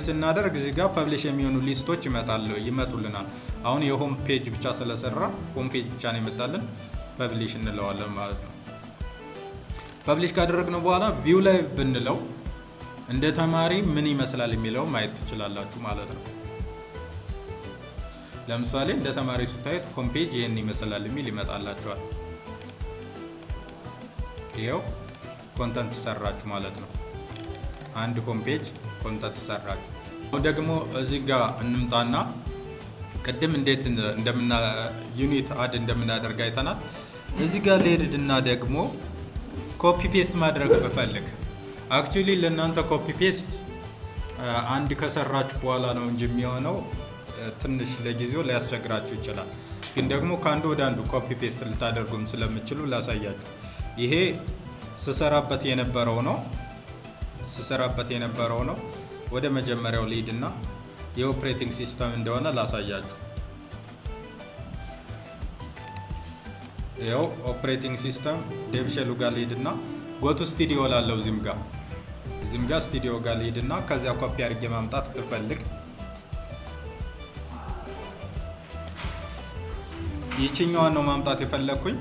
ስናደርግ እዚህ ጋር ፐብሊሽ የሚሆኑ ሊስቶች ይመጡልናል። አሁን የሆም ፔጅ ብቻ ስለሰራ ሆም ፔጅ ብቻ ነው ይመጣልን። ፐብሊሽ እንለዋለን ማለት ነው። ፐብሊሽ ካደረግነው በኋላ ቪው ላይ ብንለው እንደ ተማሪ ምን ይመስላል የሚለው ማየት ትችላላችሁ ማለት ነው። ለምሳሌ እንደ ተማሪ ስታዩት ሆም ፔጅ ይህን ይመስላል የሚል ይመጣላችኋል። ይኸው ኮንተንት ሰራችሁ ማለት ነው። አንድ ሆም ፔጅ ኮንተንት ሰራችሁ። አሁን ደግሞ እዚህ ጋር እንምጣና ቅድም እንዴት ዩኒት አድ እንደምናደርግ አይተናል። እዚህ ጋር ልሄድና ደግሞ ኮፒ ፔስት ማድረግ ብፈልግ አክቹሊ ለእናንተ ኮፒ ፔስት አንድ ከሰራችሁ በኋላ ነው እንጂ የሚሆነው ትንሽ ለጊዜው ሊያስቸግራችሁ ይችላል። ግን ደግሞ ከአንዱ ወደ አንዱ ኮፒ ፔስት ልታደርጉም ስለምችሉ ላሳያችሁ። ይሄ ስሰራበት የነበረው ነው። ወደ መጀመሪያው ሊድና የኦፕሬቲንግ ሲስተም እንደሆነ ላሳያችሁ። ያው ኦፕሬቲንግ ሲስተም ዴቭሼሉ ጋር ሊድና ጎቱ ስቱዲዮ ላለው እዚህም ጋር ስቱዲዮ ጋር ሊድና ከዚያ ኮፒ አድርጌ ማምጣት ብፈልግ ይችኛዋን ነው ማምጣት የፈለኩኝ።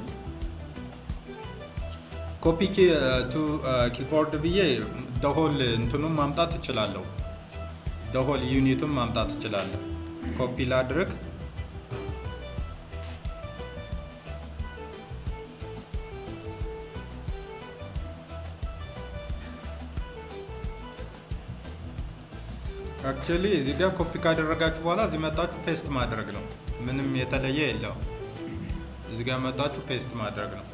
ኮፒ ቱ ኪቦርድ ብዬ ደሆል እንትኑን ማምጣት እችላለሁ። ደሆል ዩኒቱን ማምጣት እችላለሁ። ኮፒ ላድርግ። አክቹሊ እዚህ ጋር ኮፒ ካደረጋችሁ በኋላ እዚህ መጣችሁ ፔስት ማድረግ ነው። ምንም የተለየ የለውም። እዚህ ጋር መጣችሁ ፔስት ማድረግ ነው።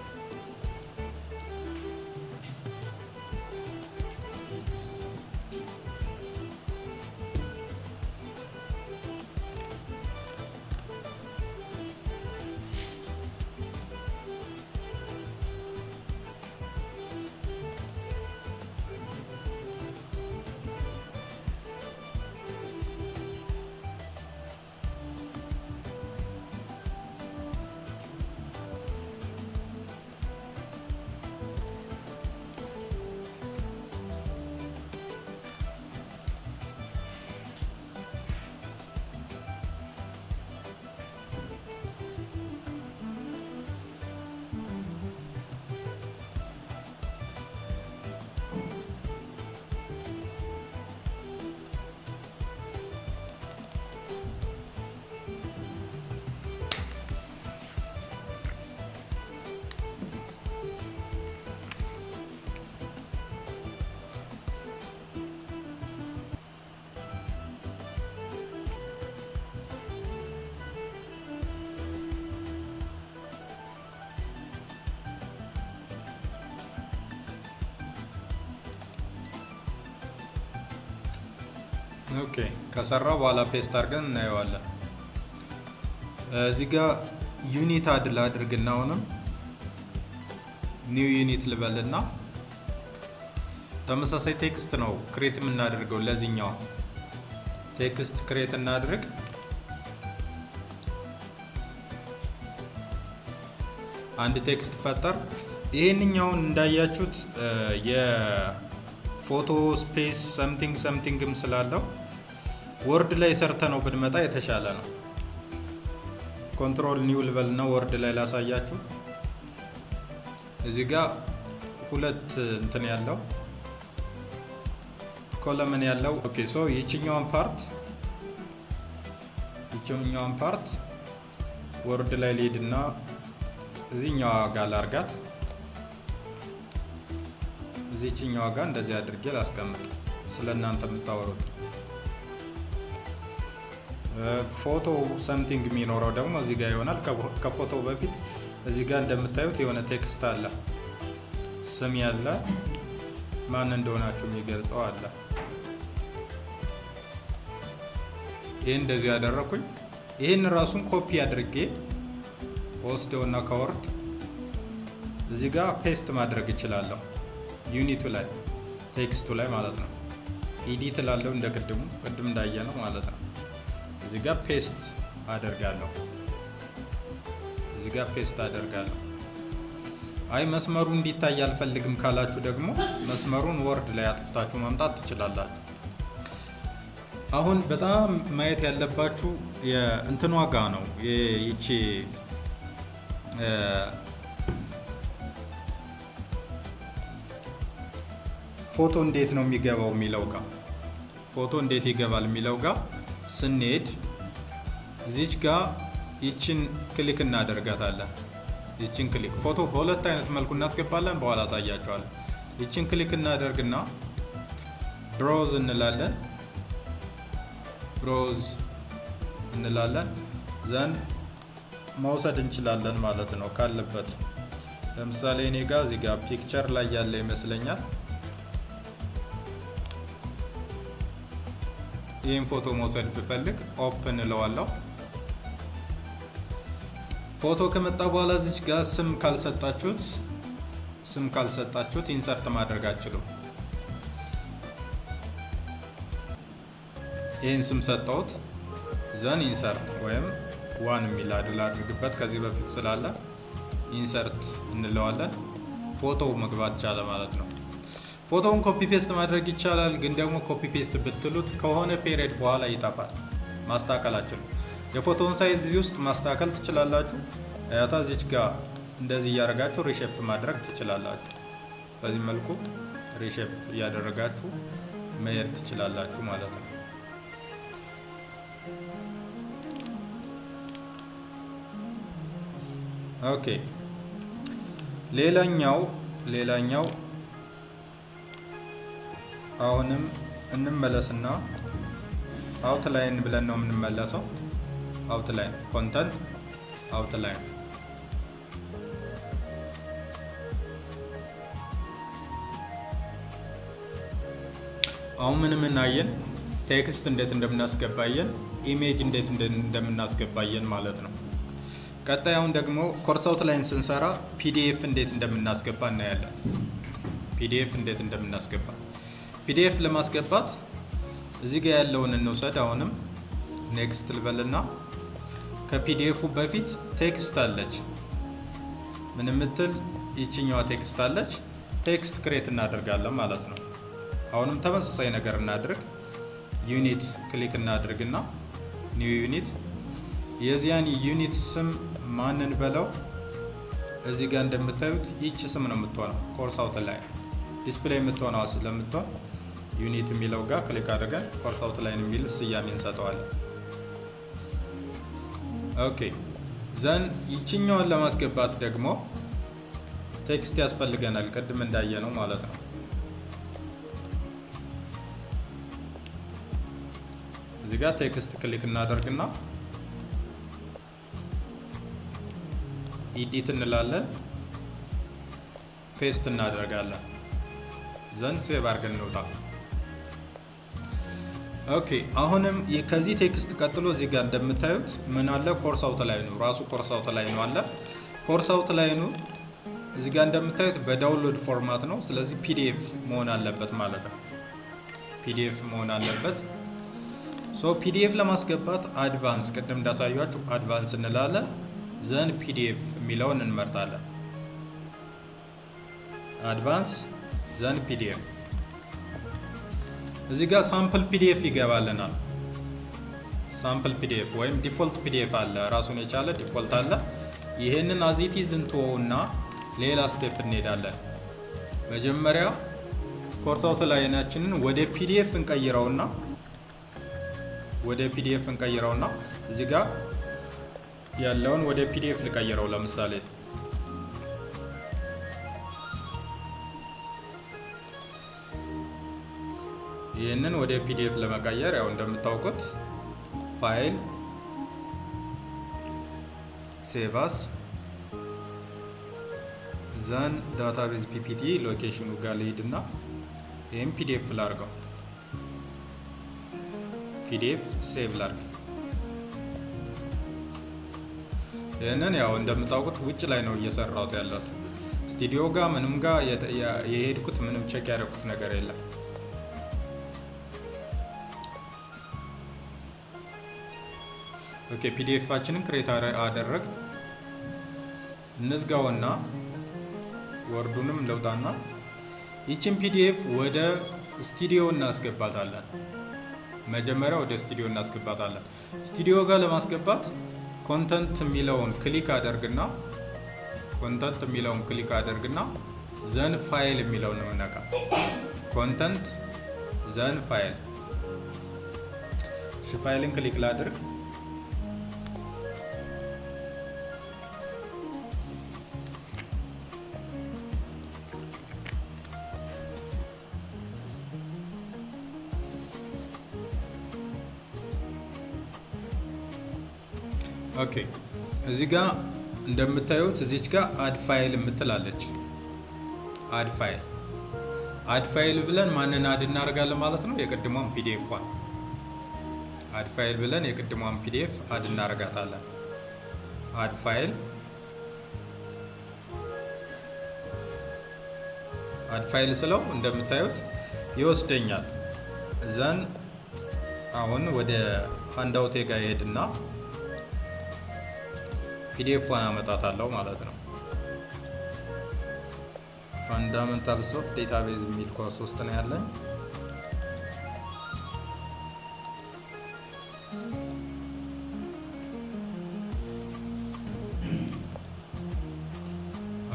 ኦኬ ከሰራው በኋላ ፔስት አድርገን እናየዋለን። እዚህ ጋር ዩኒት አድል አድርግና አሁንም ኒው ዩኒት ልበልና ተመሳሳይ ቴክስት ነው ክሬት የምናደርገው። ለዚህኛው ቴክስት ክሬት እናድርግ። አንድ ቴክስት ፈጠር። ይሄንኛውን እንዳያችሁት የፎቶ ስፔስ ሰምቲንግም ስላለው ወርድ ላይ ሰርተ ነው ብንመጣ የተሻለ ነው። ኮንትሮል ኒው ልበልና ወርድ ላይ ላሳያችሁ። እዚህ ጋር ሁለት እንትን ያለው ኮለምን ያለው ኦኬ። ሶ ይችኛዋን ፓርት ወርድ ላይ ሊድና እዚህኛዋ ጋር ላርጋት። እዚህኛዋ ጋር እንደዚህ አድርጌ ላስቀምጥ። ስለናንተ የምታወሩት ፎቶ ሰምቲንግ የሚኖረው ደግሞ እዚህ ጋር ይሆናል። ከፎቶ በፊት እዚህ ጋር እንደምታዩት የሆነ ቴክስት አለ፣ ስም ያለ ማን እንደሆናችሁ የሚገልጸው አለ። ይሄን እንደዚህ ያደረኩኝ። ይሄን ራሱን ኮፒ አድርጌ ወስደውና ከወርድ እዚህ ጋር ፔስት ማድረግ እችላለሁ። ዩኒቱ ላይ ቴክስቱ ላይ ማለት ነው። ኤዲት ላለው እንደ ቅድም እንዳየነው ማለት ነው። እዚህ ጋር ፔስት አደርጋለሁ። አይ መስመሩ እንዲታይ አልፈልግም ካላችሁ ደግሞ መስመሩን ወርድ ላይ አጥፍታችሁ ማምጣት ትችላላችሁ። አሁን በጣም ማየት ያለባችሁ የእንትን ዋጋ ነው። ይቺ ፎቶ እንዴት ነው የሚገባው የሚለው ጋር ፎቶ እንዴት ይገባል የሚለው ጋር ስንሄድ እዚች ጋር ይችን ክሊክ እናደርጋታለን። ይችን ክሊክ ፎቶ በሁለት አይነት መልኩ እናስገባለን፣ በኋላ አሳያቸዋለሁ። ይችን ክሊክ እናደርግና ብሮዝ እንላለን ዘን መውሰድ እንችላለን ማለት ነው ካለበት። ለምሳሌ እኔ ጋር እዚህ ጋር ፒክቸር ላይ ያለ ይመስለኛል። ይህን ፎቶ መውሰድ ብፈልግ ኦፕን እለዋለሁ። ፎቶ ከመጣ በኋላ እዚች ጋር ስም ካልሰጣችሁት ኢንሰርት ማድረግ አትችሉም። ይህን ስም ሰጠሁት ዘን ኢንሰርት ወይም ዋን የሚል አድርግበት ከዚህ በፊት ስላለ ኢንሰርት እንለዋለን። ፎቶ መግባት ቻለ ማለት ነው። ፎቶውን ኮፒ ፔስት ማድረግ ይቻላል፣ ግን ደግሞ ኮፒ ፔስት ብትሉት ከሆነ ፔሪየድ በኋላ ይጠፋል። ማስተካከላችሁ የፎቶውን ሳይዝ እዚህ ውስጥ ማስተካከል ትችላላችሁ። አያታ እዚች ጋር እንደዚህ እያደረጋችሁ ሪሼፕ ማድረግ ትችላላችሁ። በዚህ መልኩ ሪሼፕ እያደረጋችሁ መሄድ ትችላላችሁ ማለት ነው። ኦኬ ሌላኛው አሁንም እንመለስና አውትላይን ብለን ነው የምንመለሰው። አውትላይን ኮንተንት አውትላይን አሁን ምን አየን? ቴክስት እንዴት እንደምናስገባየን፣ ኢሜጅ እንዴት እንደምናስገባየን ማለት ነው። ቀጣይ አሁን ደግሞ ኮርስ አውትላይን ስንሰራ ፒዲኤፍ እንዴት እንደምናስገባ እናያለን። ፒዲኤፍ ለማስገባት እዚህ ጋር ያለውን እንውሰድ። አሁንም ኔክስት ልበልና ከፒዲኤፉ በፊት ቴክስት አለች፣ ምን የምትል ይችኛዋ ቴክስት አለች። ቴክስት ክሬት እናደርጋለን ማለት ነው። አሁንም ተመሳሳይ ነገር እናድርግ። ዩኒት ክሊክ እናድርግና ኒው ዩኒት፣ የዚያን ዩኒት ስም ማንን በለው። እዚህ ጋር እንደምታዩት ይቺ ስም ነው የምትሆነው። ኮርስ አውትላይን ዲስፕሌይ የምትሆነው ስለምትሆን ዩኒት የሚለው ጋር ክሊክ አድርገን ኮርስ አውትላይን የሚል ስያሜ እንሰጠዋለን። ኦኬ ዘን ይችኛውን ለማስገባት ደግሞ ቴክስት ያስፈልገናል፣ ቅድም እንዳየ ነው ማለት ነው። እዚህ ጋር ቴክስት ክሊክ እናደርግና ኢዲት እንላለን፣ ፔስት እናደርጋለን። ዘን ሴቭ አድርገን እንውጣ። ኦኬ አሁንም ከዚህ ቴክስት ቀጥሎ እዚህ ጋር እንደምታዩት ምን አለ? ኮርስ አውትላይኑ ራሱ ኮርስ አውትላይኑ አለ። ኮርስ አውትላይኑ እዚህ ጋር እንደምታዩት በዳውንሎድ ፎርማት ነው። ስለዚህ ፒዲኤፍ መሆን አለበት ማለት ነው። ፒዲኤፍ መሆን አለበት። ሶ ፒዲኤፍ ለማስገባት አድቫንስ ቅድም እንዳሳያችሁ አድቫንስ እንላለን። ዘን ፒዲኤፍ የሚለውን እንመርጣለን። አድቫንስ ዘን ፒዲኤፍ። እዚህ ጋር ሳምፕል ፒዲኤፍ ይገባልናል። ሳምፕል ፒዲኤፍ ወይም ዲፎልት ፒዲኤፍ አለ፣ ራሱን የቻለ ዲፎልት አለ። ይሄንን አዚቲዝ እንተወውና ሌላ ስቴፕ እንሄዳለን። መጀመሪያ ኮርስ አውትላይናችንን ወደ ፒዲኤፍ እንቀይረውና እዚህ ጋር ያለውን ወደ ፒዲኤፍ ልቀይረው። ለምሳሌ ይህንን ወደ ፒዲኤፍ ለመቀየር ያው እንደምታውቁት ፋይል ሴቫስ ዘን ዳታቤዝ ፒፒቲ ሎኬሽኑ ጋር ልሂድና ይህም ፒዲኤፍ ላርገው። ፒዲኤፍ ሴቭ ላርግ። ይህንን ያው እንደምታውቁት ውጭ ላይ ነው እየሰራሁት ያለሁት። ስቱዲዮ ጋር ምንም ጋር የሄድኩት ምንም ቼክ ያደረኩት ነገር የለም። ኦኬ ፒዲኤፋችንን ክሬት አደረግ። እንዝጋውና ወርዱንም ለውጣና ይችን ፒዲኤፍ ወደ ስቱዲዮ እናስገባታለን። መጀመሪያ ወደ ስቱዲዮ እናስገባታለን። ስቱዲዮ ጋር ለማስገባት ኮንተንት የሚለውን ክሊክ አደርግና ዘን ፋይል የሚለውን እንነካ። ኮንተንት ዘን ፋይል። እሺ ፋይልን ክሊክ ላድርግ። ኦኬ እዚህ ጋር እንደምታዩት እዚች ጋር አድ ፋይል የምትላለች። አድ ፋይል ብለን ማንን አድ እናደርጋለን ማለት ነው? የቅድሟን ፒዲኤፏን አድ ፋይል ብለን የቅድሟን ፒዲኤፍ አድ እናደርጋታለን። አድ ፋይል ስለው እንደምታዩት ይወስደኛል። ዘን አሁን ወደ ሃንዳውቴ ጋር ይሄድና ፒዲኤፏን አመጣታለሁ ማለት ነው። ፋንዳሜንታልስ ኦፍ ዴታቤዝ የሚል ኮርስ ውስጥ ነው ያለን።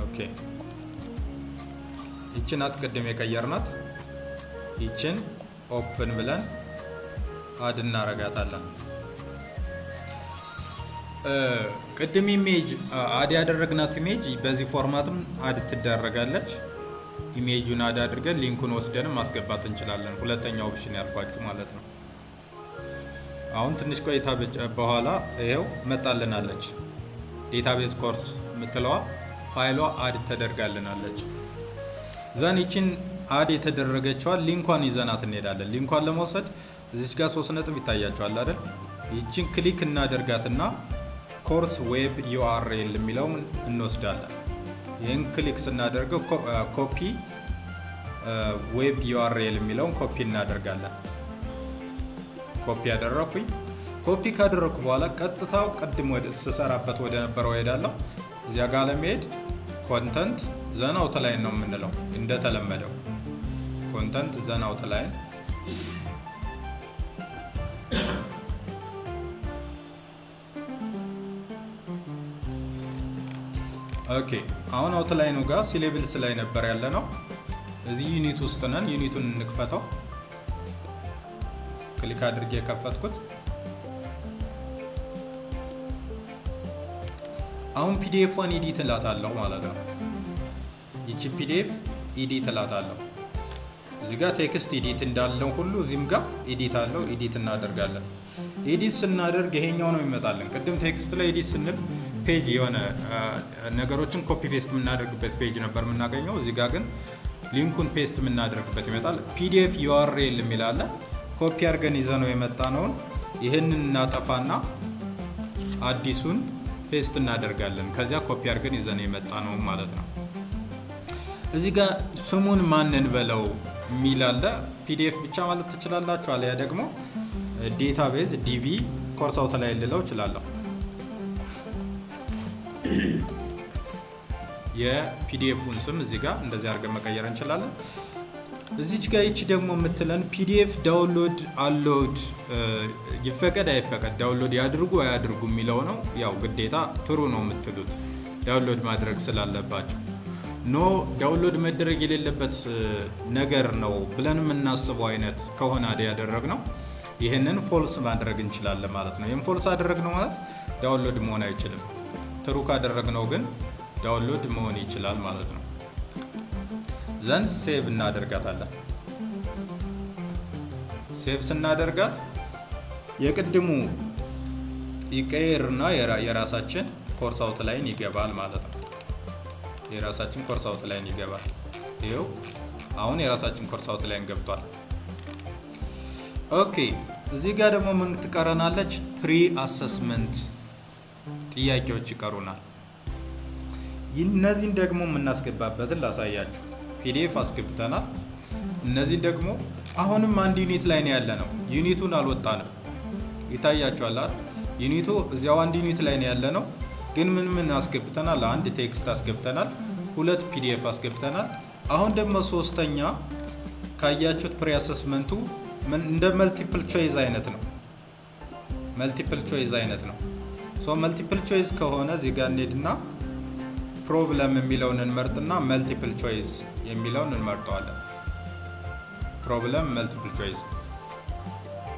ኦኬ ይችን አትቀድም የቀየርናት። ይችን ኦፕን ብለን አድ እናረጋታለን። ቅድም ኢሜጅ አድ ያደረግናት ኢሜጅ በዚህ ፎርማትም አድ ትደረጋለች። ኢሜጁን አድ አድርገን ሊንኩን ወስደንም ማስገባት እንችላለን። ሁለተኛው ኦፕሽን ያልኳችሁ ማለት ነው። አሁን ትንሽ ቆይታ በኋላ ይሄው መጣልናለች። ዴታቤዝ ኮርስ የምትለዋ ፋይሏ አድ ተደርጋልናለች። ዘን ይችን አድ የተደረገችዋን ሊንኳን ይዘናት እንሄዳለን። ሊንኳን ለመውሰድ እዚች ጋር 3 ነጥብ ይታያቸዋል አይደል? ይችን ክሊክ እናደርጋትና ኮርስ ዌብ ዩአርኤል የሚለውን እንወስዳለን። ይህን ክሊክ ስናደርገው ኮፒ ዌብ ዩአርኤል የሚለውን ኮፒ እናደርጋለን። ኮፒ ያደረኩኝ። ኮፒ ካደረኩ በኋላ ቀጥታ ቅድም ስሰራበት ወደ ነበረው ሄዳለሁ። እዚያ ጋር ለመሄድ ኮንተንት ዘን አውትላይን ነው የምንለው እንደተለመደው። ኮንተንት ዘን አውትላይን ኦኬ አሁን አውትላይኑ ጋር ሲሌብልስ ላይ ነበር ያለ ነው። እዚህ ዩኒት ውስጥ ነን። ዩኒቱን እንክፈተው። ክሊክ አድርጌ የከፈትኩት። አሁን ፒዲኤፏን ኤዲት እላታለሁ ማለት ነው። ይቺ ፒዲኤፍ ኤዲት እላታለሁ። እዚህ ጋር ቴክስት ኤዲት እንዳለው ሁሉ እዚህም ጋር ኤዲት አለው። ኤዲት እናደርጋለን። ኤዲት ስናደርግ ይሄኛው ነው ይመጣልን። ቅድም ቴክስት ላይ ኤዲት ስንል ፔጅ የሆነ ነገሮችን ኮፒ ፔስት የምናደርግበት ፔጅ ነበር የምናገኘው። እዚህ ጋር ግን ሊንኩን ፔስት የምናደርግበት ይመጣል። ፒዲኤፍ ዩአርኤል የሚል አለ። ኮፒ አድርገን ይዘነው የመጣነውን ይህንን እናጠፋና አዲሱን ፔስት እናደርጋለን። ከዚያ ኮፒ አድርገን ይዘነው የመጣነውን ማለት ነው። እዚህ ጋር ስሙን ማንን በለው የሚል አለ። ፒዲኤፍ ብቻ ማለት ትችላላችሁ፣ አለያ ደግሞ ዴታቤዝ ዲቢ ኮርስ አውት ላይ ልለው እችላለሁ። የፒዲኤፉን ስም እዚህ ጋር እንደዚህ አድርገን መቀየር እንችላለን። እዚች ጋር ይቺ ደግሞ የምትለን ፒዲኤፍ ዳውንሎድ አሎድ ይፈቀድ አይፈቀድ፣ ዳውንሎድ ያድርጉ አያድርጉ የሚለው ነው። ያው ግዴታ ትሩ ነው የምትሉት ዳውንሎድ ማድረግ ስላለባቸው። ኖ ዳውንሎድ መደረግ የሌለበት ነገር ነው ብለን የምናስበው አይነት ከሆነ ያደረግነው ይህንን ፎልስ ማድረግ እንችላለን ማለት ነው። ይህም ፎልስ አደረግነው ማለት ዳውንሎድ መሆን አይችልም። ትሩ ካደረግነው ግን ዳውንሎድ መሆን ይችላል ማለት ነው። ዘንድ ሴቭ እናደርጋታለን። ሴቭ ስናደርጋት የቅድሙ ይቀየርና የራሳችን ኮርስ አውት ላይን ይገባል ማለት ነው። የራሳችን ኮርስ አውት ላይን ይገባል። ይኸው አሁን የራሳችን ኮርስ አውት ላይን ገብቷል። ኦኬ እዚህ ጋር ደግሞ ምን ትቀረናለች? ፕሪ አሰስመንት ጥያቄዎች ይቀሩናል። እነዚህን ደግሞ የምናስገባበትን ላሳያችሁ። ፒዲኤፍ አስገብተናል። እነዚህን ደግሞ አሁንም አንድ ዩኒት ላይ ነው ያለ ነው። ዩኒቱን አልወጣንም። ይታያችኋል አይደል? ዩኒቱ እዚያው አንድ ዩኒት ላይ ነው ያለ ነው። ግን ምን አስገብተናል? አንድ ቴክስት አስገብተናል፣ 2 ፒዲኤፍ አስገብተናል። አሁን ደግሞ ሶስተኛ ካያችሁት ፕሪ አሰስመንቱ እንደ መልቲፕል ቾይዝ አይነት ነው። መልቲፕል ቾይዝ አይነት ነው። ሶ መልቲፕል ቾይዝ ከሆነ እዚህ ጋር እንሄድና ፕሮብለም የሚለውን እንመርጥና መልቲፕል ቾይዝ የሚለውን እንመርጠዋለን። ፕሮብለም መልቲፕል ቾይዝ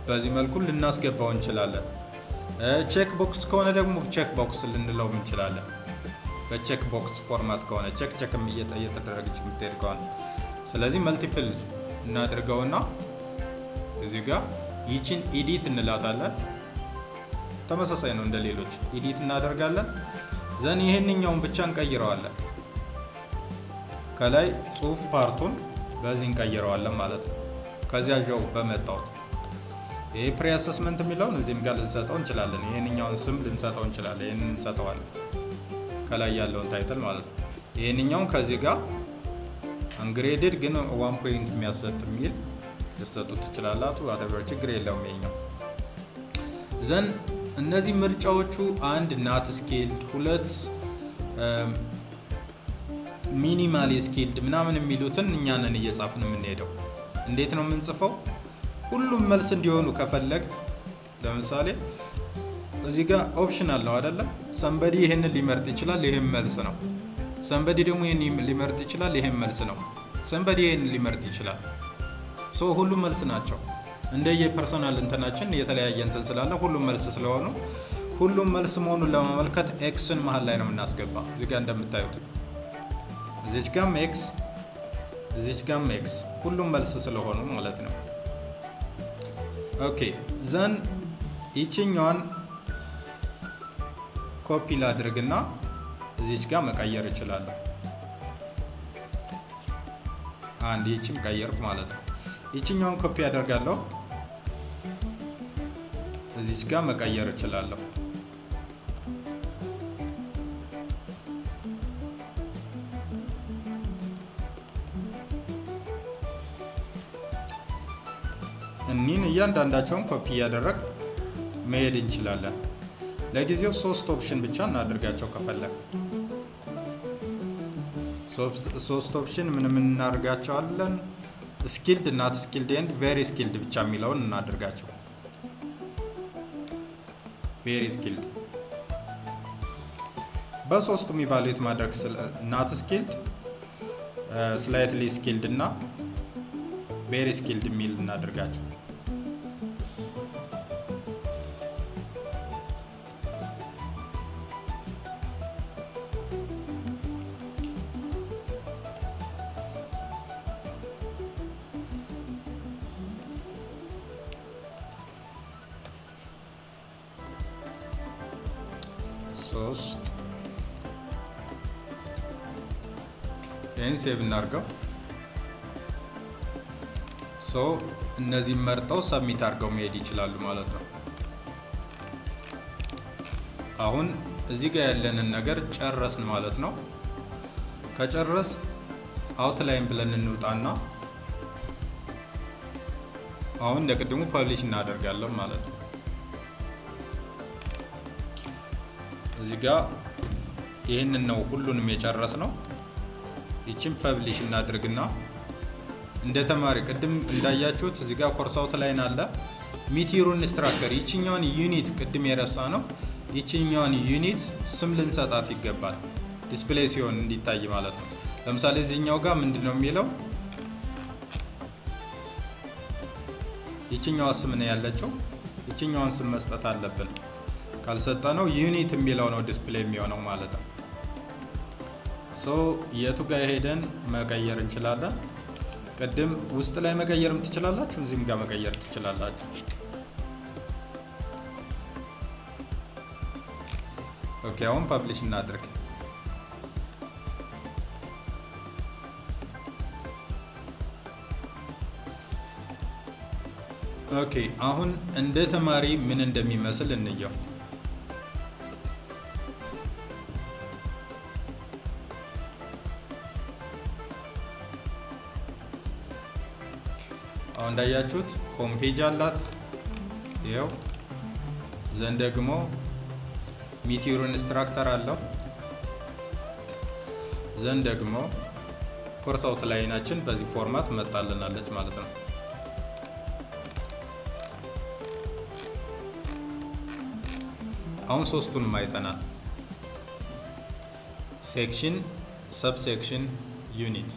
በዚህ መልኩ ልናስገባው እንችላለን። ቼክ ቦክስ ከሆነ ደግሞ ቼክ ቦክስ ልንለው እንችላለን። በቼክ ቦክስ ፎርማት ከሆነ ቼክም እየተደረገች የምትሄድ ከሆነ ስለዚህ መልቲፕል እናድርገውና እዚህ ጋር ይችን ኤዲት እንላታለን። ተመሳሳይ ነው እንደ ሌሎች ኤዲት እናደርጋለን። ዘን ይሄንኛውን ብቻ እንቀይረዋለን። ከላይ ጽሁፍ ፓርቱን በዚህ እንቀይረዋለን ማለት ነው። ከዚያ ጀው በመጣውት ይሄ ፕሪ አሰስመንት የሚለውን እዚህም ጋር ልንሰጠው እንችላለን። ይሄንኛውን ስም ልንሰጠው እንችላለን። ይሄንን እንሰጠዋለን ከላይ ያለውን ታይትል ማለት ነው። ይሄንኛውን ከዚህ ጋር አንግሬድድ ግን 1 ፖይንት የሚያሰጥ የሚል ልትሰጡት ትችላላችሁ። አተበር ችግር የለውም። ይሄኛው ዘን እነዚህ ምርጫዎቹ 1 ናት ስኪልድ፣ 2 ሚኒማሊ ስኪልድ ምናምን የሚሉትን እኛ ነን እየጻፍን የምንሄደው። እንዴት ነው የምንጽፈው? ሁሉም መልስ እንዲሆኑ ከፈለግ ለምሳሌ እዚህ ጋር ኦፕሽናል ነው አይደለም? ሰንበዲ ይሄንን ሊመርጥ ይችላል፣ ይሄን መልስ ነው። ሰንበዲ ደግሞ ይሄን ሊመርጥ ይችላል፣ ይሄን መልስ ነው። ሰንበዲ ይሄን ሊመርጥ ይችላል። ሶ ሁሉም መልስ ናቸው። እንደየ ፐርሰናል እንትናችን የተለያየ እንትን ስላለ ሁሉም መልስ ስለሆኑ ሁሉም መልስ መሆኑን ለማመልከት ኤክስን መሃል ላይ ነው የምናስገባ። እዚህ ጋር እንደምታዩት እዚች ጋርም ኤክስ እዚች ጋርም ኤክስ ሁሉም መልስ ስለሆኑ ማለት ነው። ኦኬ ዘን ይችኛዋን ኮፒ ላድርግና እዚች ጋር መቀየር እችላለሁ። አንድ ይችም ቀየርኩ ማለት ነው። ይችኛውን ኮፒ አደርጋለሁ፣ እዚች ጋር መቀየር እችላለሁ። እኒን እያንዳንዳቸውን ኮፒ እያደረግ መሄድ እንችላለን። ለጊዜው 3 ኦፕሽን ብቻ እናደርጋቸው ከፈለግ 3 ኦፕሽን ምን እናደርጋቸዋለን? ስኪልድ፣ ናት ስኪልድ ኤንድ ቬሪ ስኪልድ ብቻ የሚለውን እናደርጋቸው። ቬሪ ስኪልድ በሶስቱም ኢቫሉዌት ማድረግ ናት ስኪልድ፣ ስላይትሊ ስኪልድ እና ቬሪ ስኪልድ የሚል እናደርጋቸው። ይህን ሴቭ እናድርገው። ሶ እነዚህ መርጠው ሰብሚት አድርገው መሄድ ይችላሉ ማለት ነው። አሁን እዚህ ጋር ያለንን ነገር ጨረስን ማለት ነው። ከጨረስ አውትላይን ብለን እንውጣና አሁን እንደቅድሙ ፐብሊሽ እናደርጋለን ማለት ነው። እዚህ ጋር ይህንን ነው ሁሉንም የጨረስ ነው። ይችን ፐብሊሽ እናድርግና እንደ ተማሪ ቅድም እንዳያችሁት እዚህ ጋር ኮርስ አውትላይን አለ። ሚት ዩር ኢንስትራክተር ይችኛውን ዩኒት ቅድም የረሳ ነው። ይችኛውን ዩኒት ስም ልንሰጣት ይገባል፣ ዲስፕሌይ ሲሆን እንዲታይ ማለት ነው። ለምሳሌ እዚህኛው ጋር ምንድነው የሚለው? ይችኛዋ ስም ነው ያለችው። ይችኛዋን ስም መስጠት አለብን። ካልሰጠ ነው ዩኒት የሚለው ነው ዲስፕሌይ የሚሆነው ማለት ነው። ሶ የቱ ጋር ሄደን መቀየር እንችላለን? ቅድም ውስጥ ላይ መቀየርም ትችላላችሁ፣ እዚህም ጋር መቀየር ትችላላችሁ። ኦኬ አሁን ፐብሊሽ እናድርግ። ኦኬ አሁን እንደ ተማሪ ምን እንደሚመስል እንየው። አሁን እንዳያችሁት ሆም ፔጅ አላት። ይኸው ዘንድ ደግሞ ሚት ዩር ኢንስትራክተር አለው። ዘንድ ደግሞ ኮርስ አውትላይናችን በዚህ ፎርማት መጣልናለች ማለት ነው። አሁን ሶስቱንም አይተናል። ሴክሽን፣ ሰብሴክሽን፣ ዩኒት